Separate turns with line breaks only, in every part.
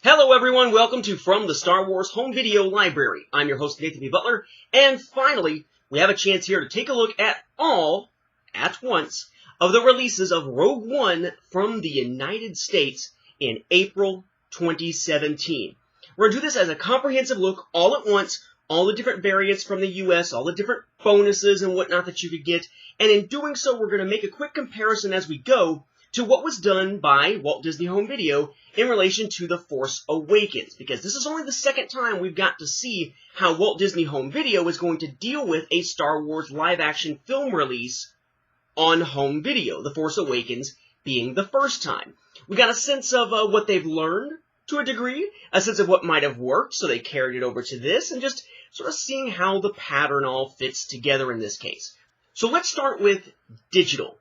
Hello everyone, welcome to From the Star Wars Home Video Library. I'm your host Nathan B. Butler, and finally, we have a chance here to take a look at all, at once, of the releases of Rogue One from the United States in April 2017. We're going to do this as a comprehensive look, all at once, all the different variants from the US, all the different bonuses and whatnot that you could get, and in doing so, we're going to make a quick comparison as we go to what was done by Walt Disney Home Video in relation to The Force Awakens, because this is only the second time we've got to see how Walt Disney Home Video is going to deal with a Star Wars live-action film release on home video, The Force Awakens being the first time. We got a sense of what they've learned to a degree, a sense of what might have worked, so they carried it over to this, and just sort of seeing how the pattern all fits together in this case. So let's start with digital.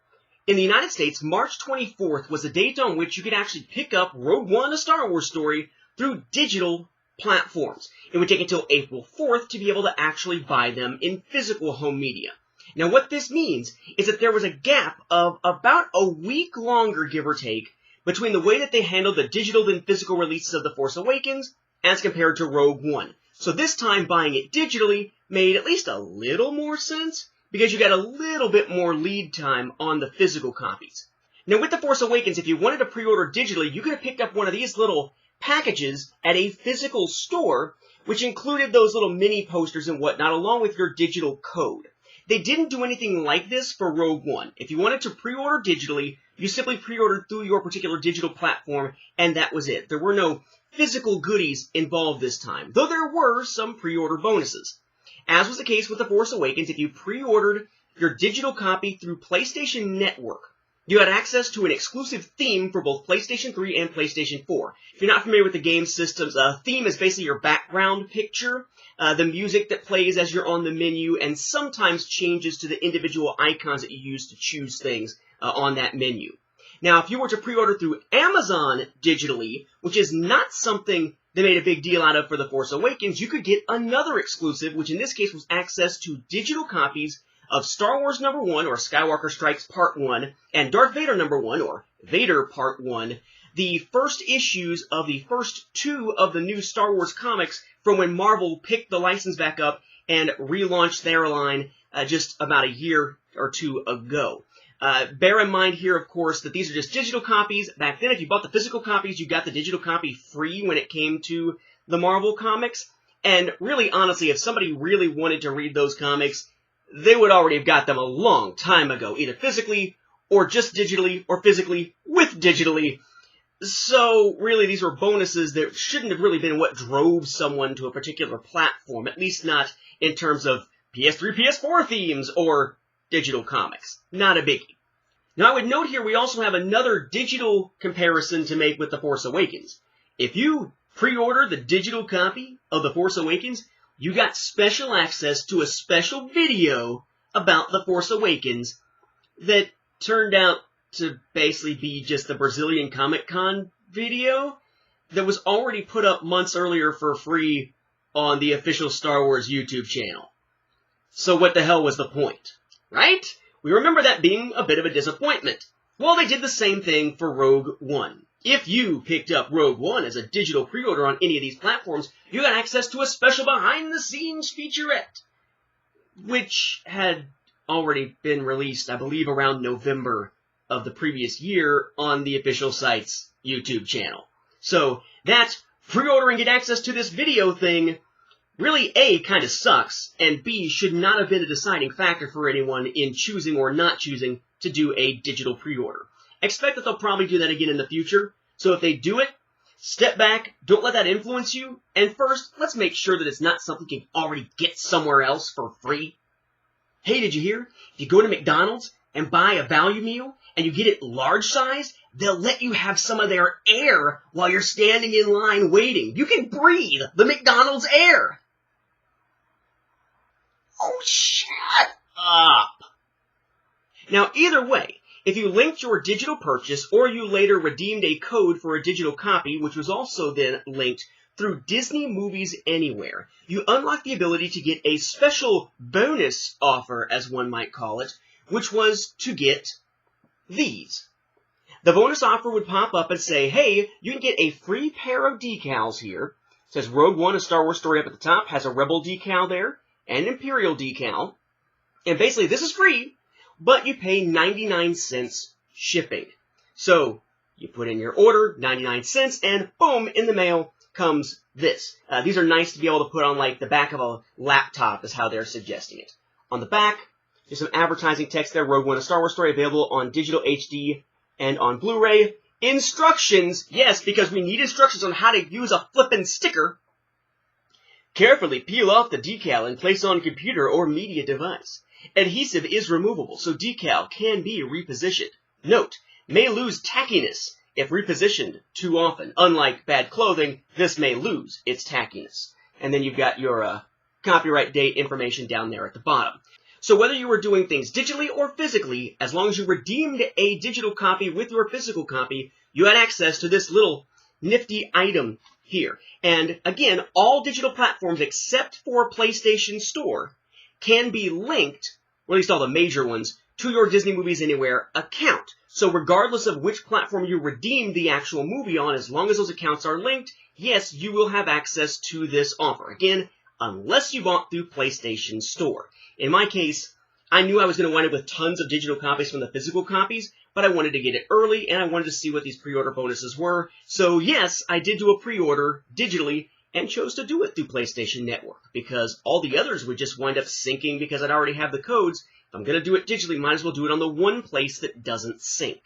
In the United States, March 24th was the date on which you could actually pick up Rogue One, a Star Wars story, through digital platforms. It would take until April 4th to be able to actually buy them in physical home media. Now, what this means is that there was a gap of about a week longer, give or take, between the way that they handled the digital than physical releases of The Force Awakens as compared to Rogue One. So this time, buying it digitally made at least a little more sense, because you got a little bit more lead time on the physical copies. Now, with The Force Awakens, if you wanted to pre-order digitally, you could have picked up one of these little packages at a physical store, which included those little mini posters and whatnot, along with your digital code. They didn't do anything like this for Rogue One. If you wanted to pre-order digitally, you simply pre-ordered through your particular digital platform, and that was it. There were no physical goodies involved this time, though there were some pre-order bonuses. As was the case with The Force Awakens, if you pre-ordered your digital copy through PlayStation Network, you had access to an exclusive theme for both PlayStation 3 and PlayStation 4. If you're not familiar with the game systems, a theme is basically your background picture, the music that plays as you're on the menu, and sometimes changes to the individual icons that you use to choose things on that menu. Now, if you were to pre-order through Amazon digitally, which is not something they made a big deal out of for The Force Awakens, you could get another exclusive, which in this case was access to digital copies of Star Wars No. 1, or Skywalker Strikes Part 1, and Darth Vader No. 1, or Vader Part 1, the first issues of the first two of the new Star Wars comics from when Marvel picked the license back up and relaunched their line just about a year or two ago. Bear in mind here, of course, that these are just digital copies. Back then, if you bought the physical copies, you got the digital copy free when it came to the Marvel comics. And really, honestly, if somebody really wanted to read those comics, they would already have got them a long time ago, either physically or just digitally, or physically with digitally. So, really, these were bonuses that shouldn't have really been what drove someone to a particular platform, at least not in terms of PS3, PS4 themes, or digital comics. Not a biggie. Now, I would note here we also have another digital comparison to make with The Force Awakens. If you pre-order the digital copy of The Force Awakens, you got special access to a special video about The Force Awakens that turned out to basically be just the Brazilian Comic-Con video that was already put up months earlier for free on the official Star Wars YouTube channel. So what the hell was the point? Right? We remember that being a bit of a disappointment. Well, they did the same thing for Rogue One. If you picked up Rogue One as a digital pre-order on any of these platforms, you got access to a special behind-the-scenes featurette, which had already been released, I believe, around November of the previous year on the official site's YouTube channel. So that pre-order and get access to this video thing really, A, kind of sucks, and B, should not have been a deciding factor for anyone in choosing or not choosing to do a digital pre-order. Expect that they'll probably do that again in the future, so if they do it, step back, don't let that influence you, and first, let's make sure that it's not something you can already get somewhere else for free. Hey, did you hear? If you go to McDonald's and buy a value meal, and you get it large size, they'll let you have some of their air while you're standing in line waiting. You can breathe the McDonald's air. Oh, shut up. Now, either way, if you linked your digital purchase or you later redeemed a code for a digital copy, which was also then linked through Disney Movies Anywhere, you unlock the ability to get a special bonus offer, as one might call it, which was to get these. the bonus offer would pop up and say, hey, you can get a free pair of decals here. It says Rogue One, a Star Wars story up at the top, has a Rebel decal there, and Imperial decal. And basically, this is free, but you pay 99 cents shipping. So, you put in your order, 99 cents, and boom, in the mail comes this. These are nice to be able to put on, like, the back of a laptop, is how they're suggesting it. On the back, there's some advertising text there, Rogue One, a Star Wars story, available on digital HD and on Blu-ray. Instructions, yes, because we need instructions on how to use a flippin' sticker. Carefully peel off the decal and place on computer or media device. Adhesive is removable, so decal can be repositioned. Note, may lose tackiness if repositioned too often. Unlike bad clothing, this may lose its tackiness. And then you've got your copyright date information down there at the bottom. So whether you were doing things digitally or physically, as long as you redeemed a digital copy with your physical copy, you had access to this little nifty item here. And again, all digital platforms except for PlayStation Store can be linked, or at least all the major ones, to your Disney Movies Anywhere account. So regardless of which platform you redeemed the actual movie on, as long as those accounts are linked, yes, you will have access to this offer. Again, unless you bought through PlayStation Store. In my case, I knew I was going to wind up with tons of digital copies from the physical copies, but I wanted to get it early, and I wanted to see what these pre-order bonuses were. So yes, I did do a pre-order digitally, and chose to do it through PlayStation Network, because all the others would just wind up syncing because I'd already have the codes. If I'm going to do it digitally, might as well do it on the one place that doesn't sync.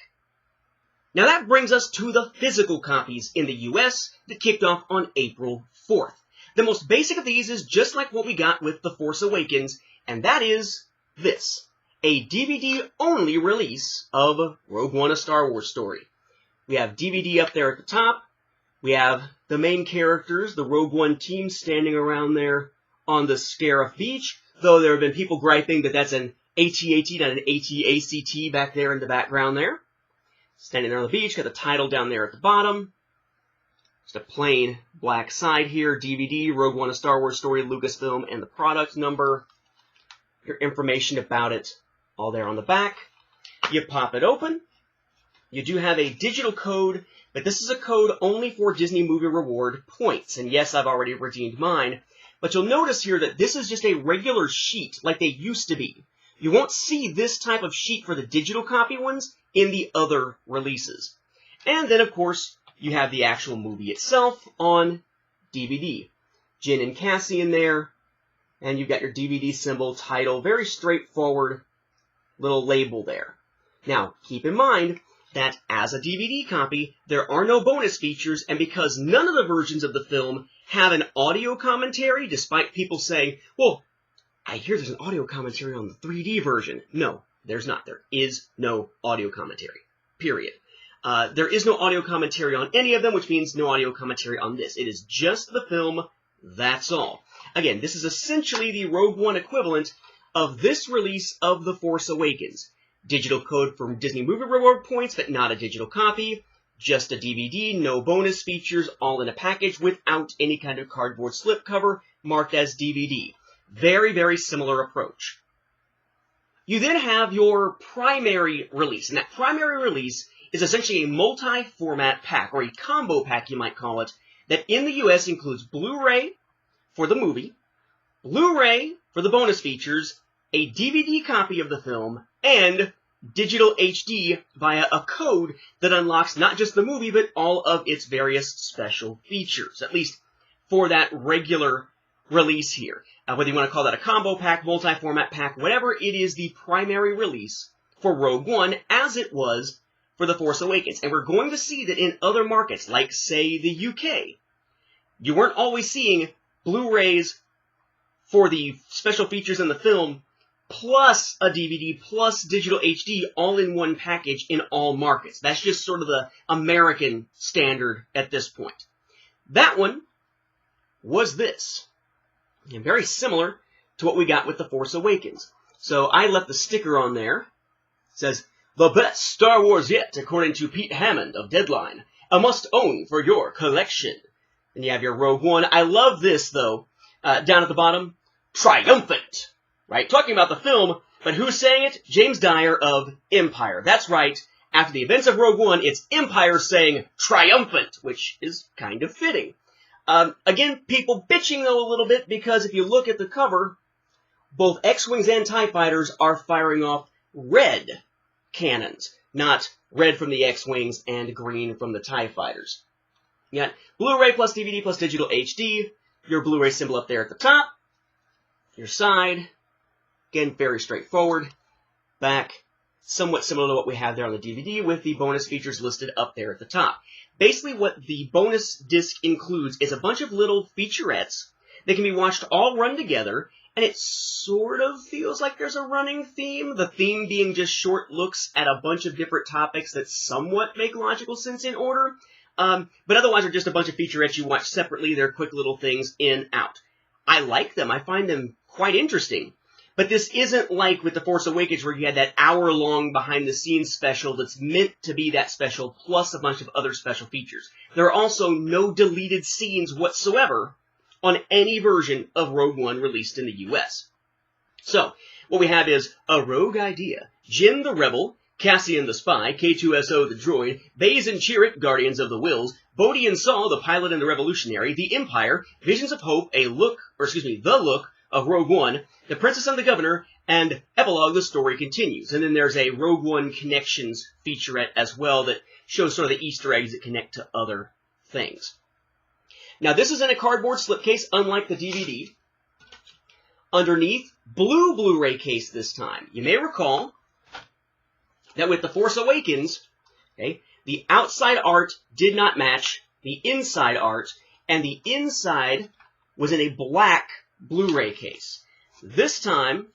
Now that brings us to the physical copies in the US that kicked off on April 4th. The most basic of these is just like what we got with The Force Awakens, and that is this. A DVD-only release of Rogue One, a Star Wars story. We have DVD up there at the top. We have the main characters, the Rogue One team, standing around there on the Scarif Beach, though there have been people griping that that's an AT-AT, not an AT-ACT back there in the background there. Standing there on the beach, got the title down there at the bottom. Just a plain black side here, DVD, Rogue One, a Star Wars story, Lucasfilm, and the product number. Your information about it all there on the back. You pop it open. You do have a digital code, but this is a code only for Disney Movie Reward points. And yes, I've already redeemed mine. But you'll notice here that this is just a regular sheet like they used to be. You won't see this type of sheet for the digital copy ones in the other releases. And then, of course, you have the actual movie itself on DVD. Jyn and Cassian there. And you've got your DVD symbol, title, very straightforward little label there. Now, keep in mind that as a DVD copy, there are no bonus features, and because none of the versions of the film have an audio commentary, despite people saying, well, I hear there's an audio commentary on the 3D version. No, there's not. There is no audio commentary, period. There is no audio commentary on any of them, which means no audio commentary on this. It is just the film, that's all. Again, this is essentially the Rogue One equivalent of this release of The Force Awakens. Digital code from Disney Movie Reward points, but not a digital copy. Just a DVD, no bonus features, all in a package without any kind of cardboard slipcover marked as DVD. Very, very similar approach. You then have your primary release, and that primary release is essentially a multi-format pack, or a combo pack you might call it, that in the US includes Blu-ray for the movie, Blu-ray for the bonus features, a DVD copy of the film, and digital HD via a code that unlocks not just the movie, but all of its various special features, at least for that regular release here. Whether you want to call that a combo pack, multi-format pack, whatever, it is the primary release for Rogue One, as it was for The Force Awakens. And we're going to see that in other markets, like, say, the UK, you weren't always seeing Blu-rays for the special features in the film, plus a DVD, plus digital HD, all in one package in all markets. That's just sort of the American standard at this point. That one was this. And very similar to what we got with The Force Awakens. So I left the sticker on there. It says, "The best Star Wars yet, according to Pete Hammond of Deadline. A must-own for your collection." And you have your Rogue One. I love this, though. Down at the bottom, triumphant. Right? Talking about the film, but who's saying it? James Dyer of Empire. That's right. After the events of Rogue One, it's Empire saying triumphant, which is kind of fitting. Again, people bitching, though, a little bit, because if you look at the cover, both X-Wings and TIE Fighters are firing off red cannons, not red from the X-Wings and green from the TIE Fighters. You got Blu-ray plus DVD plus digital HD, your Blu-ray symbol up there at the top, your side, again, very straightforward, back, somewhat similar to what we have there on the DVD with the bonus features listed up there at the top. Basically, what the bonus disc includes is a bunch of little featurettes that can be watched all run together, and it sort of feels like there's a running theme, the theme being just short looks at a bunch of different topics that somewhat make logical sense in order, but otherwise are just a bunch of featurettes you watch separately. They're quick little things in, out. I like them. I find them quite interesting. But this isn't like with The Force Awakens where you had that hour-long behind-the-scenes special that's meant to be that special, plus a bunch of other special features. There are also no deleted scenes whatsoever on any version of Rogue One released in the US. So, what we have is a rogue idea, Jyn the Rebel, Cassian the Spy, K2SO the Droid, Baze and Chirrut, Guardians of the Wills, Bodhi and Saw, the Pilot and the Revolutionary, the Empire, Visions of Hope, the look of Rogue One, The Princess and the Governor, and Epilogue, the story continues. And then there's a Rogue One Connections featurette as well that shows sort of the Easter eggs that connect to other things. Now, this is in a cardboard slipcase, unlike the DVD. Underneath, blue Blu-ray case this time. You may recall that with The Force Awakens, okay, the outside art did not match the inside art, and the inside was in a black Blu-ray case. This time,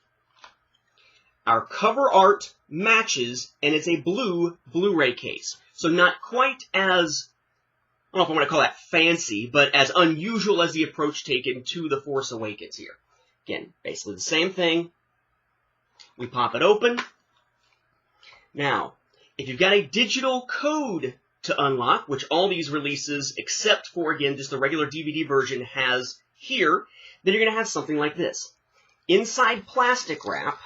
our cover art matches, and it's a blue Blu-ray case. So not quite as, I don't know if I want to call that fancy, but as unusual as the approach taken to The Force Awakens here. Again, basically the same thing. We pop it open. Now, if you've got a digital code to unlock, which all these releases, except for, again, just the regular DVD version has here, then you're going to have something like this. Inside plastic wrap,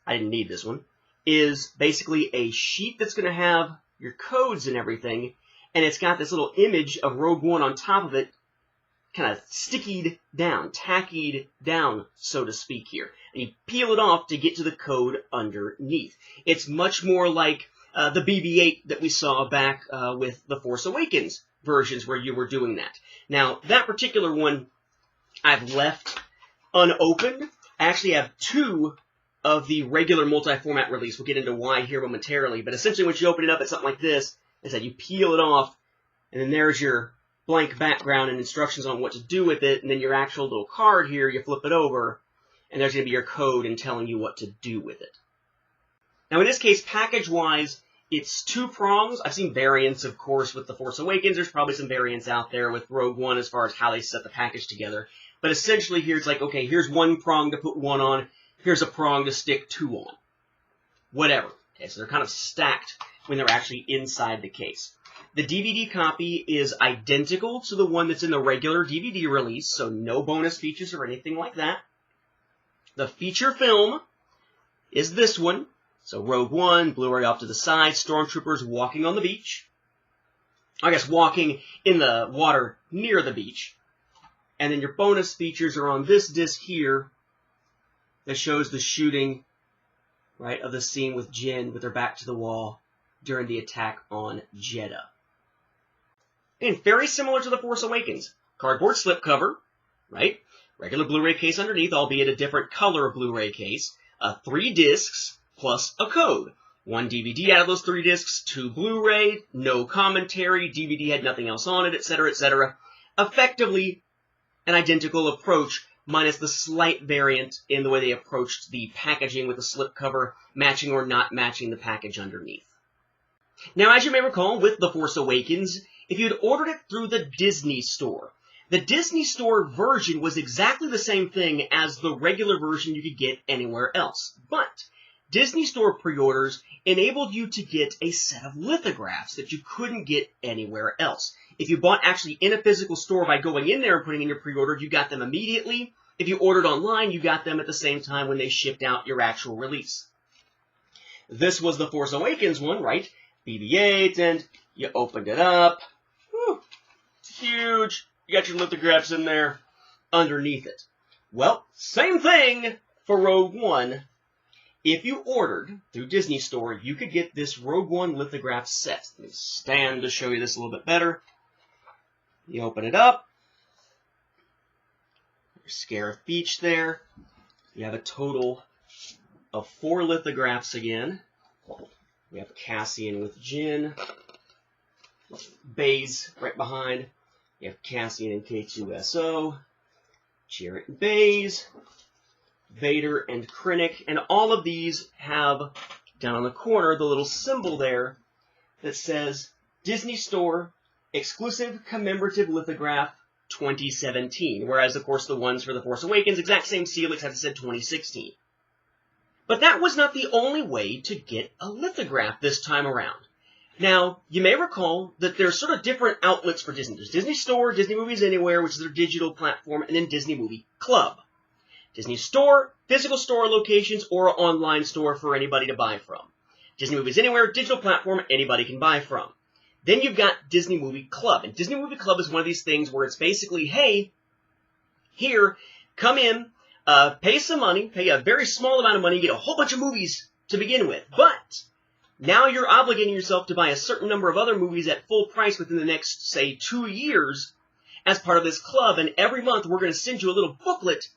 I didn't need this one, is basically a sheet that's going to have your codes and everything, and it's got this little image of Rogue One on top of it, kind of stickied down, tackied down, so to speak here. And you peel it off to get to the code underneath. It's much more like the BB-8 that we saw back with the Force Awakens versions where you were doing that. Now, that particular one I've left unopened. I actually have two of the regular multi-format release. We'll get into why here momentarily. But essentially, once you open it up, it's something like this. As I said, you peel it off, and then there's your blank background and instructions on what to do with it. And then your actual little card here, you flip it over, and there's going to be your code and telling you what to do with it. Now, in this case, package-wise, it's two prongs. I've seen variants, of course, with The Force Awakens. There's probably some variants out there with Rogue One as far as how they set the package together. But essentially here it's like, okay, here's one prong to put one on. Here's a prong to stick two on. Whatever. Okay, so they're kind of stacked when they're actually inside the case. The DVD copy is identical to the one that's in the regular DVD release, so no bonus features or anything like that. The feature film is this one. So Rogue One, Blu-ray off to the side, stormtroopers walking on the beach. I guess walking in the water near the beach. And then your bonus features are on this disc here that shows the shooting, right, of the scene with Jyn with her back to the wall during the attack on Jeddah. And very similar to The Force Awakens. Cardboard slipcover, right? Regular Blu-ray case underneath, albeit a different color Blu-ray case. 3 discs plus a code. 1 DVD out of those 3 discs, 2 Blu-ray, no commentary, DVD had nothing else on it, etc., etc. Effectively, an identical approach, minus the slight variant in the way they approached the packaging with the slipcover, matching or not matching the package underneath. Now, as you may recall, with The Force Awakens, if you had ordered it through the Disney Store, the Disney Store version was exactly the same thing as the regular version you could get anywhere else. But Disney Store pre-orders enabled you to get a set of lithographs that you couldn't get anywhere else. If you bought actually in a physical store by going in there and putting in your pre-order, you got them immediately. If you ordered online, you got them at the same time when they shipped out your actual release. this was the Force Awakens one, right? BB-8, and you opened it up. Whew, it's huge. You got your lithographs in there underneath it. Well, same thing for Rogue One. If you ordered through Disney Store, you could get this Rogue One lithograph set. Let me stand to show you this a little bit better. You open it up. Your Scarif Beach there. You have a total of 4 lithographs again. We have Cassian with Jyn. Baze right behind. You have Cassian and K2SO. Jarrett and Baze. Vader and Krennic. And all of these have, down on the corner, the little symbol there that says Disney Store Exclusive Commemorative Lithograph 2017. Whereas, of course, the ones for The Force Awakens, exact same seal, except it said 2016. But that was not the only way to get a lithograph this time around. Now, you may recall that there's sort of different outlets for Disney. There's Disney Store, Disney Movies Anywhere, which is their digital platform, and then Disney Movie Club. Disney Store, physical store locations, or an online store for anybody to buy from. Disney Movies Anywhere, digital platform, anybody can buy from. Then you've got Disney Movie Club. And Disney Movie Club is one of these things where it's basically, hey, here, come in, pay some money, pay a very small amount of money, get a whole bunch of movies to begin with. But now you're obligating yourself to buy a certain number of other movies at full price within the next, say, 2 years as part of this club. And every month we're going to send you a little booklet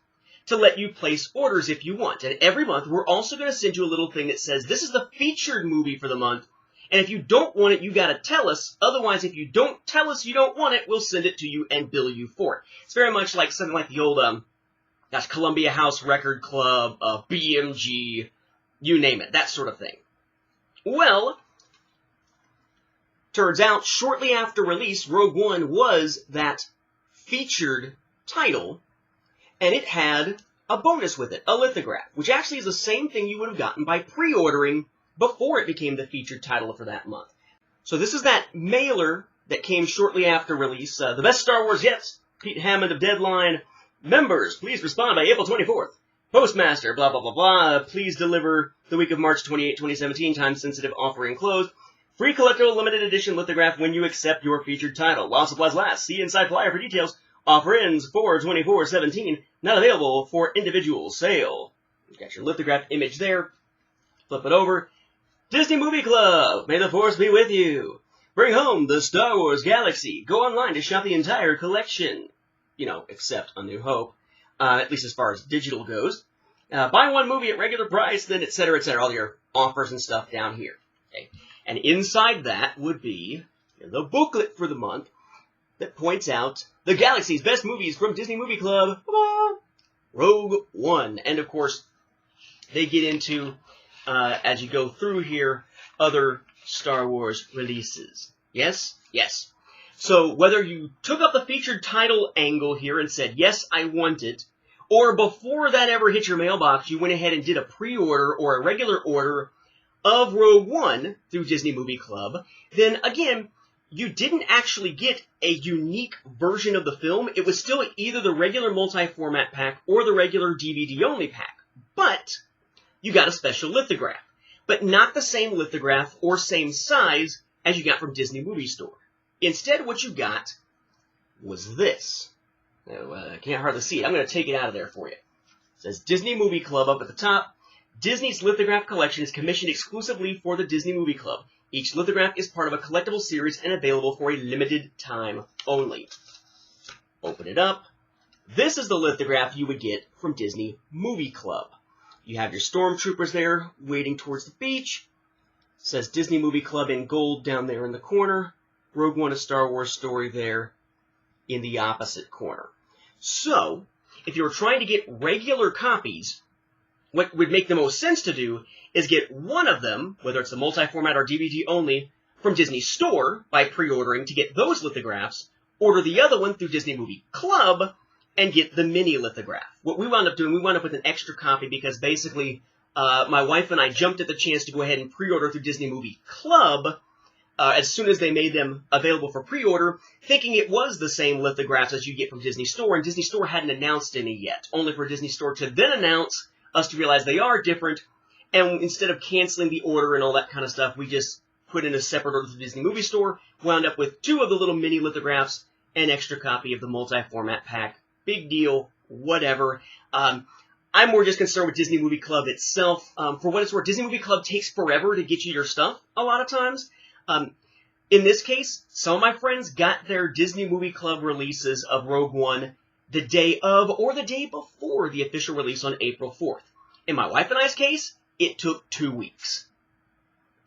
to let you place orders if you want. And every month, we're also going to send you a little thing that says, this is the featured movie for the month, and if you don't want it, you got to tell us. Otherwise, if you don't tell us you don't want it, we'll send it to you and bill you for it. It's very much like something like the old, Columbia House Record Club, BMG, you name it, that sort of thing. Well, turns out, shortly after release, Rogue One was that featured title, and it had a bonus with it, a lithograph, which actually is the same thing you would have gotten by pre-ordering before it became the featured title for that month. So this is that mailer that came shortly after release. The best Star Wars yet, Pete Hammond of Deadline. Members, please respond by April 24th. Postmaster, blah, blah, blah, blah. Please deliver the week of March 28, 2017. Time-sensitive offering closed. Free collectible limited edition lithograph when you accept your featured title. While supplies last. See inside flyer for details. Offer ends 4/24/17, not available for individual sale. You got your lithograph image there. Flip it over. Disney Movie Club. May the Force be with you. Bring home the Star Wars galaxy. Go online to shop the entire collection. You know, except A New Hope. At least as far as digital goes. Buy one movie at regular price, then etc., etc. All your offers and stuff down here. Okay. And inside that would be the booklet for the month that points out the galaxy's best movies from Disney Movie Club. Rogue One. And, of course, they get into, as you go through here, other Star Wars releases. Yes? Yes. So, whether you took up the featured title angle here and said, yes, I want it, or before that ever hit your mailbox, you went ahead and did a pre-order or a regular order of Rogue One through Disney Movie Club, then, again, you didn't actually get a unique version of the film. It was still either the regular multi-format pack or the regular DVD-only pack. But you got a special lithograph. But not the same lithograph or same size as you got from Disney Movie Store. Instead, what you got was this. Now, I can't hardly see it. I'm going to take it out of there for you. It says Disney Movie Club up at the top. Disney's lithograph collection is commissioned exclusively for the Disney Movie Club. Each lithograph is part of a collectible series and available for a limited time only. Open it up. This is the lithograph you would get from Disney Movie Club. You have your stormtroopers there waiting towards the beach. It says Disney Movie Club in gold down there in the corner. Rogue One: A Star Wars Story there in the opposite corner. So, if you were trying to get regular copies, what would make the most sense to do is get one of them, whether it's the multi-format or DVD only, from Disney Store by pre-ordering to get those lithographs, order the other one through Disney Movie Club, and get the mini lithograph. What we wound up doing, we wound up with an extra copy because basically my wife and I jumped at the chance to go ahead and pre-order through Disney Movie Club as soon as they made them available for pre-order, thinking it was the same lithographs as you get from Disney Store, and Disney Store hadn't announced any yet, only for Disney Store to then announce, us to realize they are different, and instead of canceling the order and all that kind of stuff, we just put in a separate order to the Disney Movie Store, wound up with 2 of the little mini lithographs, an extra copy of the multi-format pack. Big deal, whatever. I'm more just concerned with Disney Movie Club itself. For what it's worth, Disney Movie Club takes forever to get you your stuff a lot of times. In this case, some of my friends got their Disney Movie Club releases of Rogue One the day of or the day before the official release on April 4th. In my wife and I's case, it took 2 weeks.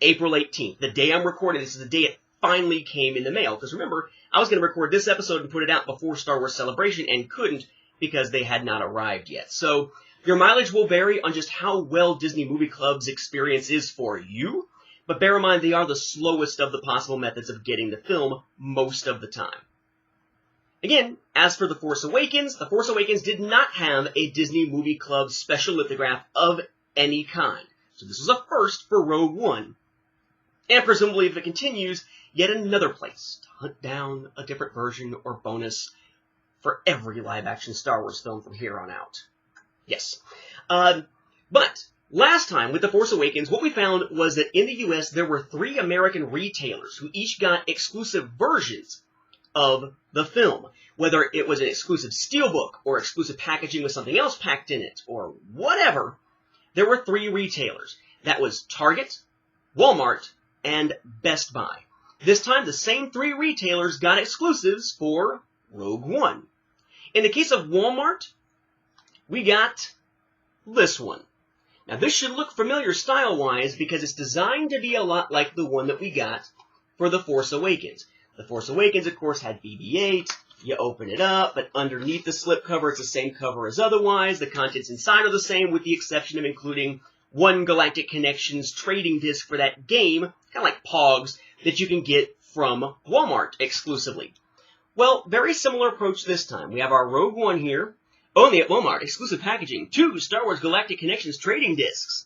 April 18th, the day I'm recording this, is the day it finally came in the mail. Because remember, I was going to record this episode and put it out before Star Wars Celebration and couldn't because they had not arrived yet. So your mileage will vary on just how well Disney Movie Club's experience is for you, but bear in mind they are the slowest of the possible methods of getting the film most of the time. Again, as for The Force Awakens did not have a Disney Movie Club special lithograph of any kind. So this was a first for Rogue One. And presumably, if it continues, yet another place to hunt down a different version or bonus for every live-action Star Wars film from here on out. Yes. But last time with The Force Awakens, what we found was that in the US, there were 3 American retailers who each got exclusive versions of the film. Whether it was an exclusive steelbook or exclusive packaging with something else packed in it or whatever, there were 3 retailers. That was Target, Walmart, and Best Buy. This time, the same 3 retailers got exclusives for Rogue One. In the case of Walmart, we got this one. Now, this should look familiar style-wise because it's designed to be a lot like the one that we got for The Force Awakens. The Force Awakens, of course, had BB-8. You open it up, but underneath the slipcover, it's the same cover as otherwise. The contents inside are the same, with the exception of including one Galactic Connections trading disc for that game, kind of like Pogs, that you can get from Walmart exclusively. Well, very similar approach this time. We have our Rogue One here, only at Walmart, exclusive packaging, 2 Star Wars Galactic Connections trading discs.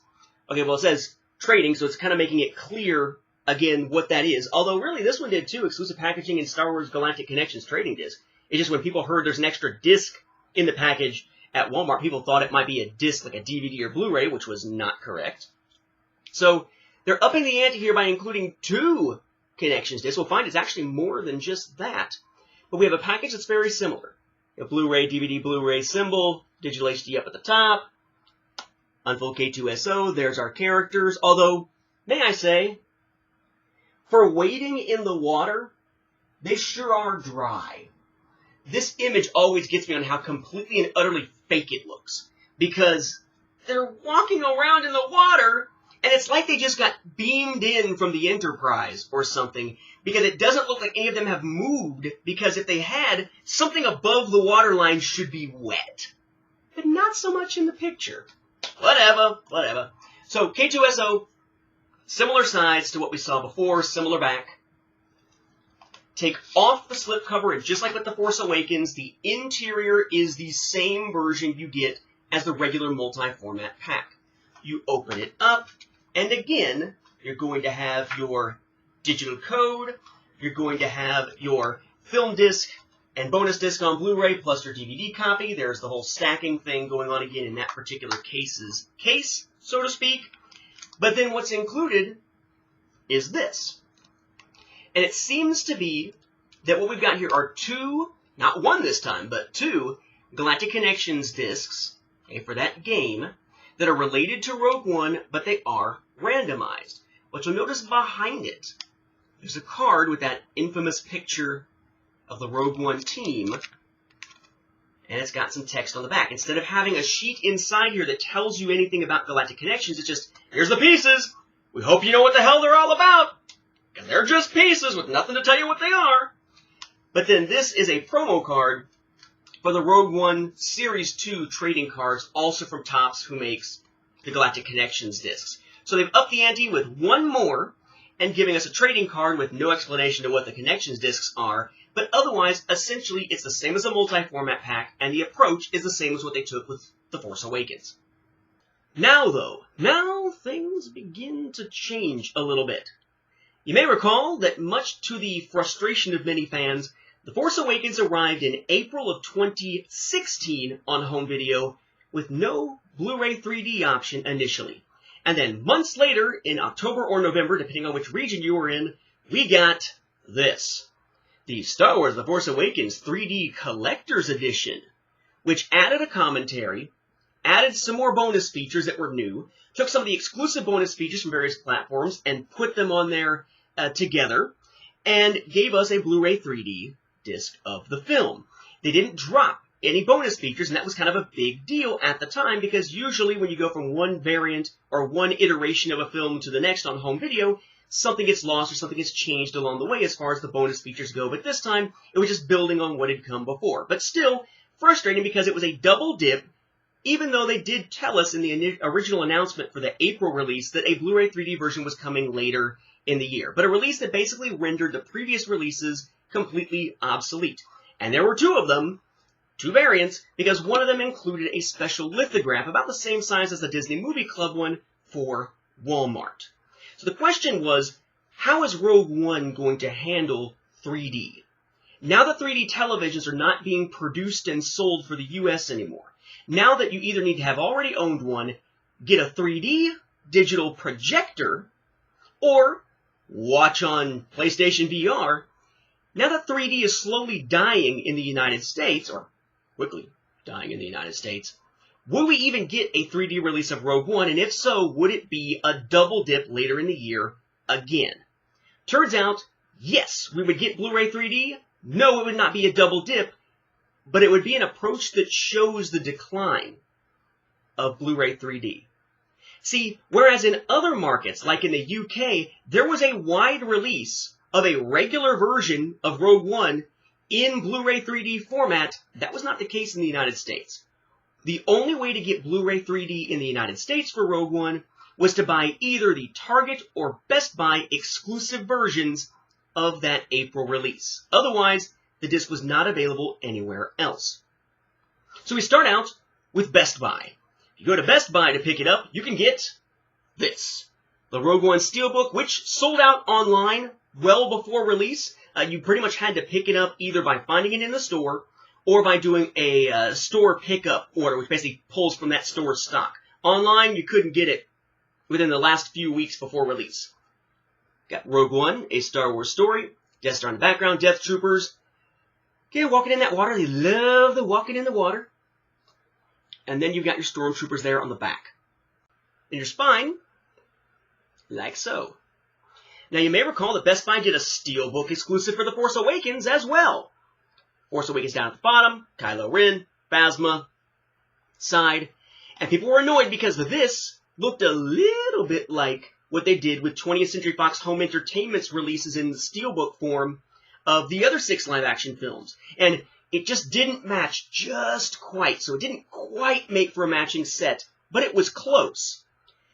Okay, well, it says trading, so it's kind of making it clear, again, what that is. Although, really, this one did, too, exclusive packaging and Star Wars Galactic Connections trading disc. It's just when people heard there's an extra disc in the package at Walmart, people thought it might be a disc like a DVD or Blu-ray, which was not correct. So they're upping the ante here by including 2 Connections discs. We'll find it's actually more than just that. But we have a package that's very similar. A Blu-ray, DVD, Blu-ray symbol, digital HD up at the top, unfold K2SO, there's our characters. Although, may I say, for wading in the water, they sure are dry. This image always gets me on how completely and utterly fake it looks. Because they're walking around in the water, and it's like they just got beamed in from the Enterprise or something. Because it doesn't look like any of them have moved, because if they had, something above the waterline should be wet. But not so much in the picture. Whatever. So, K2SO, similar size to what we saw before, similar back. Take off the slipcover, and just like with The Force Awakens, the interior is the same version you get as the regular multi-format pack. You open it up, and again, you're going to have your digital code, you're going to have your film disc and bonus disc on Blu-ray, plus your DVD copy. There's the whole stacking thing going on again in that particular case, so to speak. But then what's included is this. And it seems to be that what we've got here are 2, not 1 this time, but 2 Galactic Connections discs, okay, for that game, that are related to Rogue One, but they are randomized. What you'll notice behind it, there's a card with that infamous picture of the Rogue One team, and it's got some text on the back. Instead of having a sheet inside here that tells you anything about Galactic Connections, it's just, here's the pieces. We hope you know what the hell they're all about. Because they're just pieces with nothing to tell you what they are. But then this is a promo card for the Rogue One Series 2 trading cards, also from Topps, who makes the Galactic Connections discs. So they've upped the ante with 1 more, and giving us a trading card with no explanation of what the Connections discs are. But otherwise, essentially, it's the same as a multi-format pack, and the approach is the same as what they took with The Force Awakens. Now, though, things begin to change a little bit. You may recall that much to the frustration of many fans, The Force Awakens arrived in April of 2016 on home video with no Blu-ray 3D option initially. And then months later, in October or November, depending on which region you were in, we got this. The Star Wars The Force Awakens 3D Collector's Edition, which added a commentary, added some more bonus features that were new, took some of the exclusive bonus features from various platforms and put them on there together, and gave us a Blu-ray 3D disc of the film. They didn't drop any bonus features, and that was kind of a big deal at the time, because usually when you go from one variant or one iteration of a film to the next on home video, something gets lost or something gets changed along the way as far as the bonus features go. But this time, it was just building on what had come before. But still, frustrating because it was a double dip, even though they did tell us in the original announcement for the April release that a Blu-ray 3D version was coming later in the year. But a release that basically rendered the previous releases completely obsolete. And there were two of them, two variants, because one of them included a special lithograph about the same size as the Disney Movie Club one for Walmart. So the question was, how is Rogue One going to handle 3D? Now that 3D televisions are not being produced and sold for the US anymore, now that you either need to have already owned one, get a 3D digital projector, or watch on PlayStation VR, now that 3D is slowly dying in the United States, or quickly dying in the United States, will we even get a 3D release of Rogue One? And if so, would it be a double dip later in the year again? Turns out, yes, we would get Blu-ray 3D. No, it would not be a double dip, but it would be an approach that shows the decline of Blu-ray 3D. See, whereas in other markets, like in the UK, there was a wide release of a regular version of Rogue One in Blu-ray 3D format, that was not the case in the United States. The only way to get Blu-ray 3D in the United States for Rogue One was to buy either the Target or Best Buy exclusive versions of that April release. Otherwise, the disc was not available anywhere else. So we start out with Best Buy. If you go to Best Buy to pick it up, you can get this. The Rogue One Steelbook, which sold out online well before release. You pretty much had to pick it up either by finding it in the store or by doing a store pickup order, which basically pulls from that store's stock. Online, you couldn't get it within the last few weeks before release. Got Rogue One, a Star Wars story, Death Star in the background, Death Troopers. Okay, walking in that water. They love the walking in the water. And then you've got your stormtroopers there on the back. And your spine, like so. Now, you may recall that Best Buy did a Steelbook exclusive for The Force Awakens as well. Force Awakens down at the bottom, Kylo Ren, Phasma, side. And people were annoyed because this looked a little bit like what they did with 20th Century Fox Home Entertainment's releases in the Steelbook form of the other 6 live-action films. And it just didn't match just quite, so it didn't quite make for a matching set, but it was close.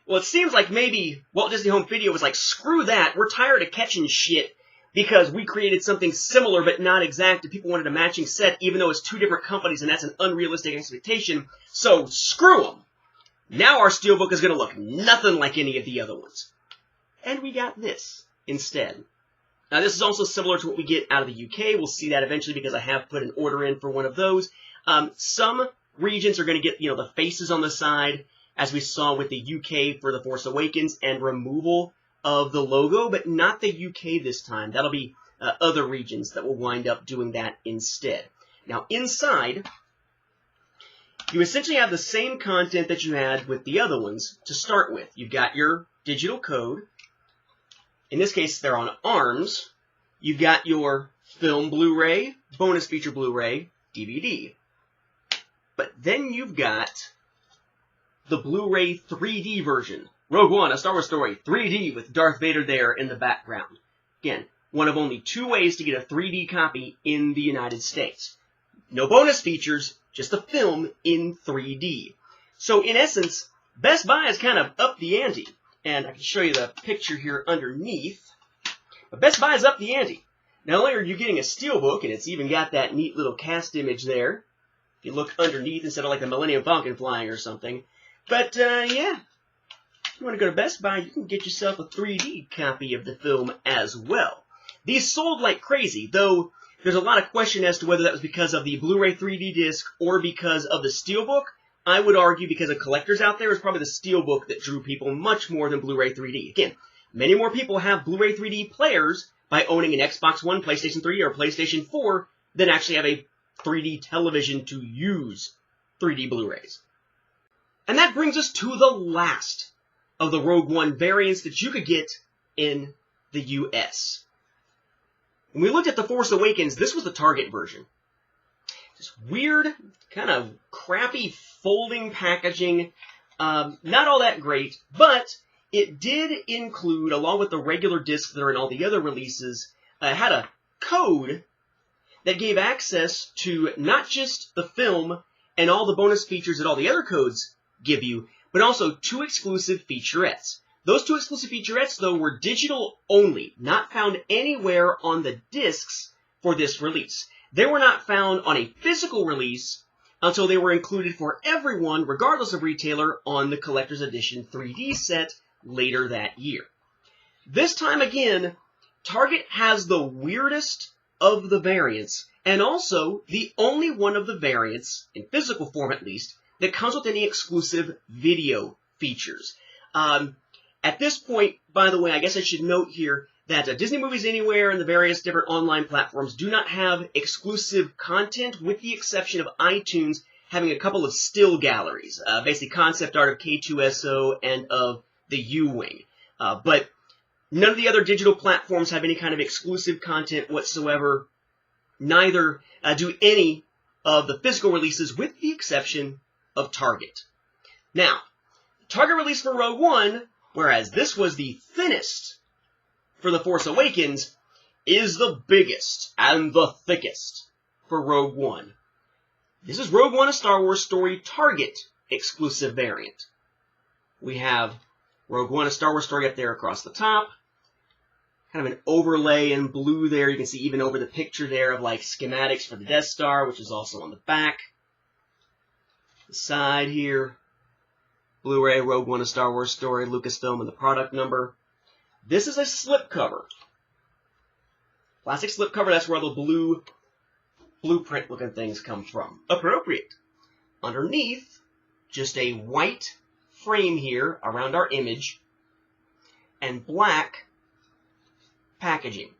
Well, it seems like maybe Walt Disney Home Video was like, screw that, we're tired of catching shit because we created something similar but not exact, and people wanted a matching set, even though it's 2 different companies, and that's an unrealistic expectation, so screw them. Now our Steelbook is going to look nothing like any of the other ones. And we got this instead. Now, this is also similar to what we get out of the UK. We'll see that eventually because I have put an order in for one of those. Some regions are going to get, the faces on the side, as we saw with the UK for The Force Awakens, and removal of the logo, but not the UK this time. That'll be other regions that will wind up doing that instead. Now, inside, you essentially have the same content that you had with the other ones to start with. You've got your digital code. In this case, they're on arms. You've got your film Blu-ray, bonus feature Blu-ray, DVD. But then you've got the Blu-ray 3D version. Rogue One, a Star Wars story, 3D with Darth Vader there in the background. Again, one of only 2 ways to get a 3D copy in the United States. No bonus features, just the film in 3D. So in essence, Best Buy has kind of upped the ante. And I can show you the picture here underneath. But Best Buy is up the ante. Not only are you getting a Steelbook, and it's even got that neat little cast image there. If you look underneath instead of like the Millennium Falcon flying or something. But, yeah. If you want to go to Best Buy, you can get yourself a 3D copy of the film as well. These sold like crazy, though there's a lot of question as to whether that was because of the Blu-ray 3D disc or because of the Steelbook. I would argue, because of collectors out there, is probably the steelbook that drew people much more than Blu-ray 3D. Again, many more people have Blu-ray 3D players by owning an Xbox One, PlayStation 3, or PlayStation 4 than actually have a 3D television to use 3D Blu-rays. And that brings us to the last of the Rogue One variants that you could get in the US. When we looked at The Force Awakens, this was the Target version. Just weird, kind of crappy folding packaging. Not all that great, but it did include, along with the regular discs that are in all the other releases, had a code that gave access to not just the film and all the bonus features that all the other codes give you, but also 2 exclusive featurettes. Those 2 exclusive featurettes, though, were digital only, not found anywhere on the discs for this release. They were not found on a physical release until they were included for everyone, regardless of retailer, on the Collector's Edition 3D set later that year. This time again, Target has the weirdest of the variants, and also the only one of the variants, in physical form at least, that comes with any exclusive video features. At this point, by the way, I guess I should note here that Disney Movies Anywhere and the various different online platforms do not have exclusive content, with the exception of iTunes having a couple of still galleries, basically concept art of K2SO and of the U-Wing. But none of the other digital platforms have any kind of exclusive content whatsoever. Neither do any of the physical releases, with the exception of Target. Now, Target release for Rogue One, whereas this was the thinnest for The Force Awakens, is the biggest and the thickest for Rogue One. This is Rogue One, a Star Wars Story Target exclusive variant. We have Rogue One, a Star Wars Story up there across the top. Kind of an overlay in blue there. You can see even over the picture there of like schematics for the Death Star, which is also on the back. The side here, Blu-ray, Rogue One, a Star Wars Story, Lucasfilm, and the product number. This is a slipcover. Plastic slipcover, that's where all the blue blueprint-looking things come from. Appropriate. Underneath, just a white frame here around our image, and black packaging.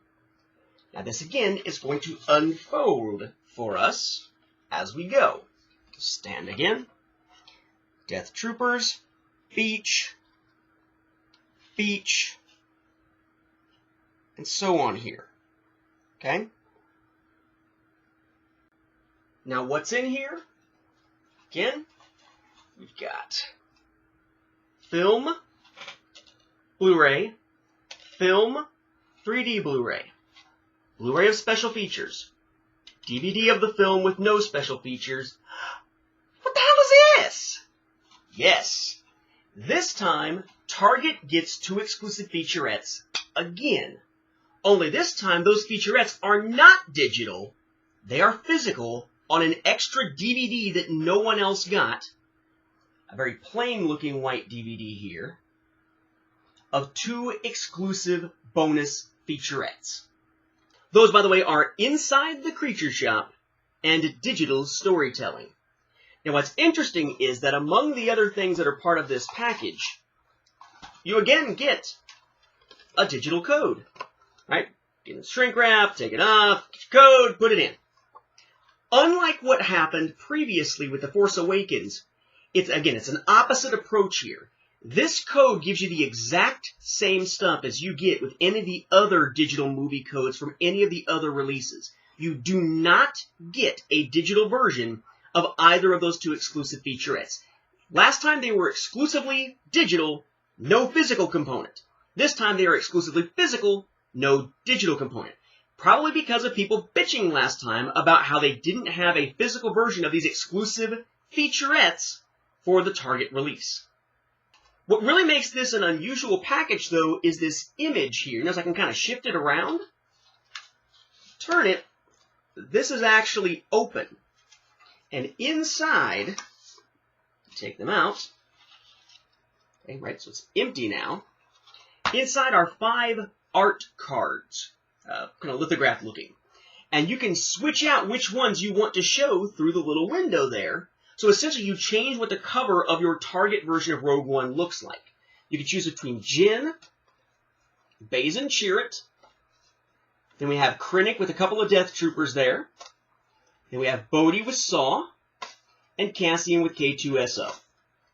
Now this again is going to unfold for us as we go. Stand again. Death Troopers, Beach, and so on here. Okay? Now what's in here? Again, we've got film, Blu-ray, film, 3D Blu-ray, Blu-ray of special features, DVD of the film with no special features. What the hell is this? Yes, this time Target gets 2 exclusive featurettes again. Only this time those featurettes are not digital, they are physical on an extra DVD that no one else got. A very plain looking white DVD here of 2 exclusive bonus featurettes. Those, by the way, are Inside the Creature Shop and Digital Storytelling. Now what's interesting is that among the other things that are part of this package, you again get a digital code. Right? Get the shrink wrap, take it off, get your code, put it in. Unlike what happened previously with The Force Awakens, it's an opposite approach here. This code gives you the exact same stuff as you get with any of the other digital movie codes from any of the other releases. You do not get a digital version of either of those 2 exclusive featurettes. Last time they were exclusively digital, no physical component. This time they are exclusively physical, no digital component. Probably because of people bitching last time about how they didn't have a physical version of these exclusive featurettes for the Target release. What really makes this an unusual package, though, is this image here. Notice I can kind of shift it around. Turn it. This is actually open. And inside, take them out. Okay, right, so it's empty now. Inside are 5 art cards, kind of lithograph looking. And you can switch out which ones you want to show through the little window there. So essentially, you change what the cover of your Target version of Rogue One looks like. You can choose between Jyn, Baze and Chirrut. Then we have Krennic with a couple of Death Troopers there. Then we have Bodhi with Saw, and Cassian with K2SO.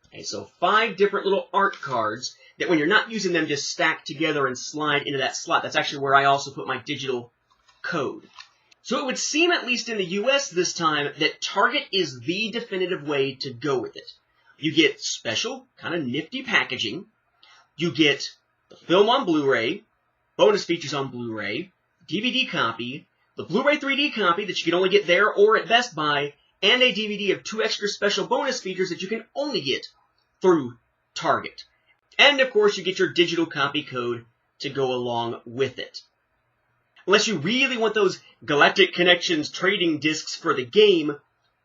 Okay, so 5 different little art cards that when you're not using them, just stack together and slide into that slot. That's actually where I also put my digital code. So it would seem, at least in the US this time, that Target is the definitive way to go with it. You get special, kind of nifty packaging. You get the film on Blu-ray, bonus features on Blu-ray, DVD copy, the Blu-ray 3D copy that you can only get there or at Best Buy, and a DVD of 2 extra special bonus features that you can only get through Target. And, of course, you get your digital copy code to go along with it. Unless you really want those Galactic Connections trading discs for the game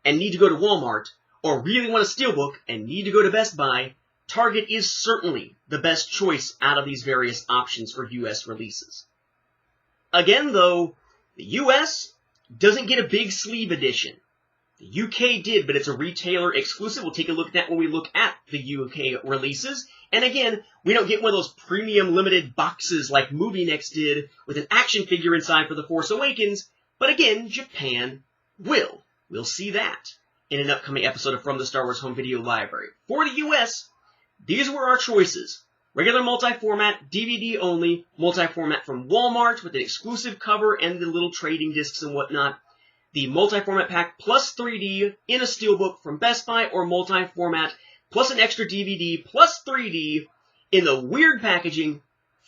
and need to go to Walmart, or really want a steelbook and need to go to Best Buy, Target is certainly the best choice out of these various options for US releases. Again, though, the US doesn't get a big sleeve edition. The UK did, but it's a retailer exclusive. We'll take a look at that when we look at the UK releases. And again, we don't get one of those premium limited boxes like MovieNext did with an action figure inside for The Force Awakens. But again, Japan will. We'll see that in an upcoming episode of From the Star Wars Home Video Library. For the US, these were our choices. Regular multi-format, DVD only, multi-format from Walmart with an exclusive cover and the little trading discs and whatnot. The multi-format pack plus 3D in a steelbook from Best Buy, or multi-format plus an extra DVD plus 3D in the weird packaging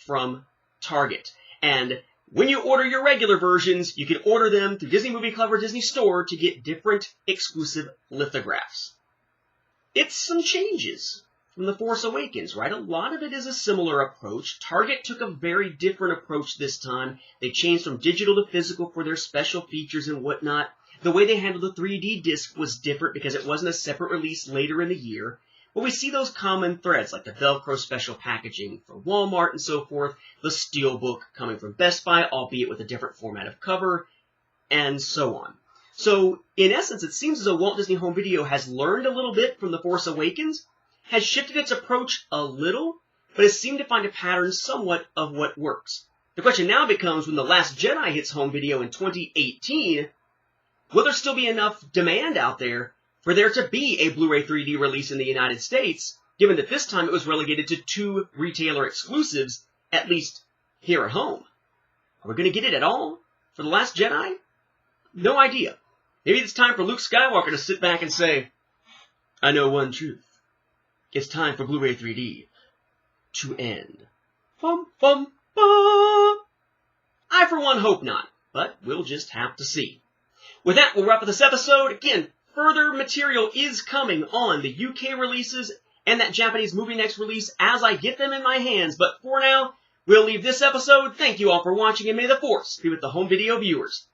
from Target. And when you order your regular versions, you can order them through Disney Movie Club or Disney Store to get different exclusive lithographs. It's some changes from The Force Awakens, right? A lot of it is a similar approach. Target took a very different approach this time. They changed from digital to physical for their special features and whatnot. The way they handled the 3D disc was different because it wasn't a separate release later in the year. But we see those common threads, like the Velcro special packaging from Walmart and so forth, the steelbook coming from Best Buy, albeit with a different format of cover, and so on. So, in essence, it seems as though Walt Disney Home Video has learned a little bit from The Force Awakens, has shifted its approach a little, but has seemed to find a pattern somewhat of what works. The question now becomes, when The Last Jedi hits home video in 2018, will there still be enough demand out there for there to be a Blu-ray 3D release in the United States, given that this time it was relegated to 2 retailer exclusives, at least here at home? Are we going to get it at all for The Last Jedi? No idea. Maybe it's time for Luke Skywalker to sit back and say, I know one truth. It's time for Blu-ray 3D to end. Bum, bum, bum. I, for one, hope not, but we'll just have to see. With that, we'll wrap up this episode. Again, further material is coming on the UK releases and that Japanese MovieNext release as I get them in my hands. But for now, we'll leave this episode. Thank you all for watching, and may the Force be with the home video viewers.